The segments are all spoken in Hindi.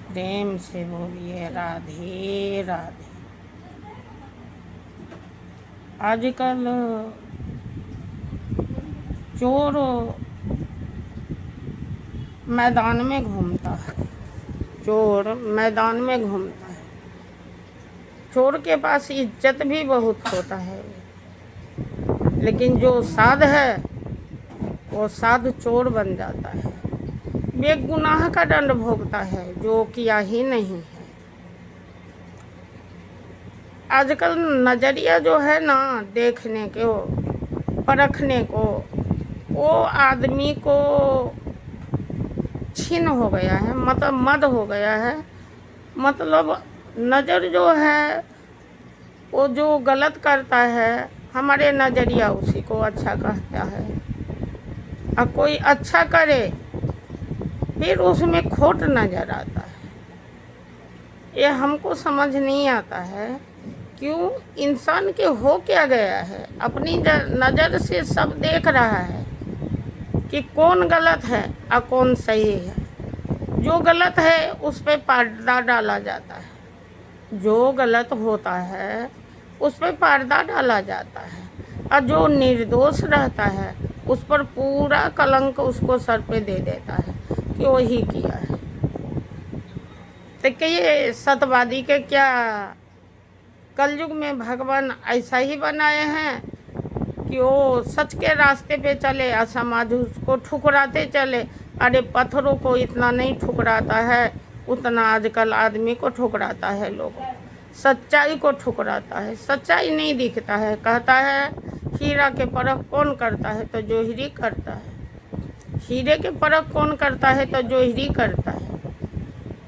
प्रेम से बोलिए राधे राधे। आजकल चोर मैदान में घूमता है। चोर मैदान में घूमता है। चोर के पास इज्जत भी बहुत होता है, लेकिन जो साध है वो साध चोर बन जाता है। बेगुनाह का दंड भोगता है जो किया ही नहीं है। आजकल नज़रिया जो है ना, देखने को, परखने को, वो आदमी को छीन हो गया है, मतलब मद हो गया है। मतलब नज़र जो है वो जो गलत करता है, हमारे नज़रिया उसी को अच्छा कहता है। और कोई अच्छा करे फिर उसमें खोट नज़र आता है। ये हमको समझ नहीं आता है, क्यों इंसान के हो क्या गया है। अपनी नज़र से सब देख रहा है कि कौन गलत है और कौन सही है। जो गलत है उस पर पर्दा डाला जाता है, जो गलत होता है उस पर पर्दा डाला जाता है, और जो निर्दोष रहता है उस पर पूरा कलंक उसको सर पे दे देता है कि वही किया है। तो कि ये सत्यवादी के क्या कलयुग में भगवान ऐसा ही बनाए हैं कि वो सच के रास्ते पे चले और समाज उसको ठुकराते चले। अरे पत्थरों को इतना नहीं ठुकराता है उतना आजकल आदमी को ठुकराता है। लोग सच्चाई को ठुकराता है, सच्चाई नहीं दिखता है। कहता है हीरा के परख कौन करता है तो जोहरी करता है, हीरे के परख कौन करता है तो जोहरी करता है।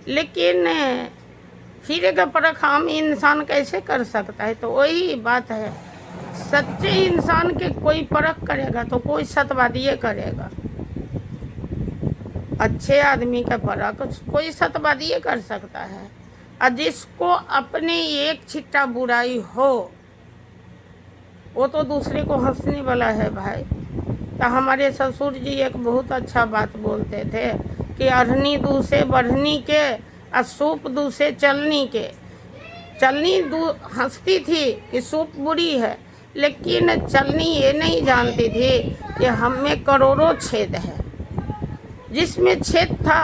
लेकिन हीरे का परख आम इंसान कैसे कर सकता है। तो वही बात है, सच्चे इंसान के कोई परख करेगा तो कोई सत्यवादी करेगा। अच्छे आदमी का परख कोई सत्यवादी कर सकता है। और जिसको अपने एक छिट्टा बुराई हो वो तो दूसरे को हंसने वाला है भाई। तो हमारे ससुर जी एक बहुत अच्छा बात बोलते थे कि अढ़नी दू से बढ़नी के और सूप दू से चलनी के। चलनी दू हंसती थी कि सूप बुरी है, लेकिन चलनी ये नहीं जानती थी कि हम में करोड़ों छेद है। जिसमें छेद था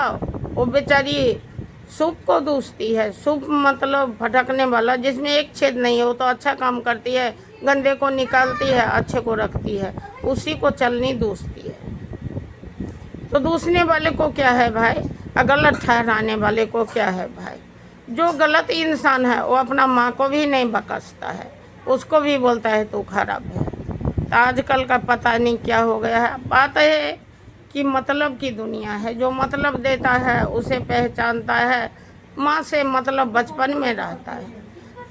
वो बेचारी सूप को दूसती है। सूप मतलब भटकने वाला, जिसमें एक छेद नहीं है वो तो अच्छा काम करती है, गंदे को निकालती है, अच्छे को रखती है, उसी को चलनी दूसती है। तो दूसने वाले को क्या है भाई, और गलत ठहराने वाले को क्या है भाई। जो गलत इंसान है वो अपना माँ को भी नहीं बकसता है, उसको भी बोलता है तू खराब है। तो आजकल का पता नहीं क्या हो गया है। बात है कि मतलब की दुनिया है, जो मतलब देता है उसे पहचानता है। माँ से मतलब बचपन में रहता है,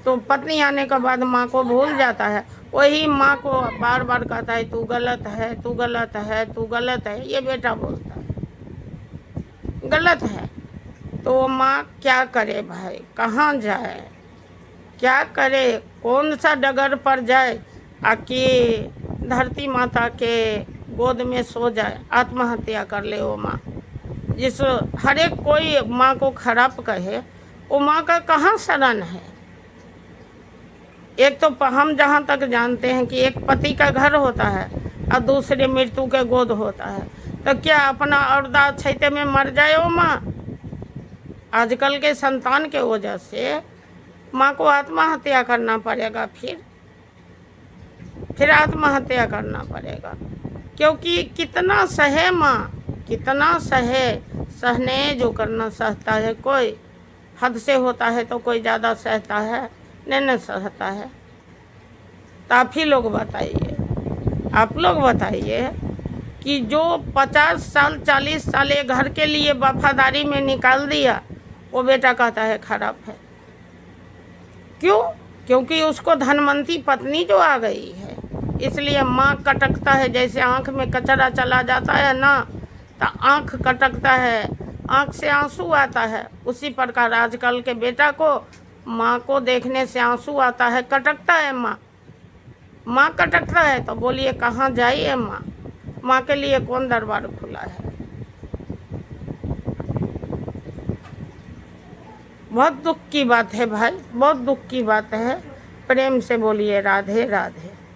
तो पत्नी आने के बाद माँ को भूल जाता है। वही माँ को बार बार कहता है तू गलत है, तू गलत है, तू गलत है। ये बेटा बोलता है गलत है, तो माँ क्या करे भाई, कहाँ जाए, क्या करे, कौन सा डगर पर जाए आकि धरती माता के गोद में सो जाए, आत्महत्या कर ले वो माँ। जिस हर एक कोई माँ को खराब कहे, वो माँ का कहाँ शरण है। एक तो हम जहाँ तक जानते हैं कि एक पति का घर होता है और दूसरे मृत्यु के गोद होता है। तो क्या अपना औरदा छैते में मर जाए वो माँ। आजकल के संतान के वजह से माँ को आत्महत्या करना पड़ेगा, फिर आत्महत्या करना पड़ेगा। क्योंकि कितना सहे माँ, कितना सहे, सहने जो करना सहता है। कोई हद से होता है तो कोई ज़्यादा सहता है, नहीं सहता है। तो आप ही लोग बताइए, आप लोग बताइए कि जो 50 साल 40 साल एक घर के लिए वफादारी में निकाल दिया, वो बेटा कहता है खराब है। क्यों? क्योंकि उसको धनवंती पत्नी जो आ गई है, इसलिए माँ कटकता है। जैसे आँख में कचरा चला जाता है ना, तो आँख कटकता है, आँख से आंसू आता है। उसी प्रकार आजकल के बेटा को माँ को देखने से आंसू आता है, कटकता है माँ कटकता है। तो बोलिए कहाँ जाइए माँ के लिए कौन दरबार खुला है। बहुत दुख की बात है भाई, बहुत दुख की बात है। प्रेम से बोलिए राधे राधे।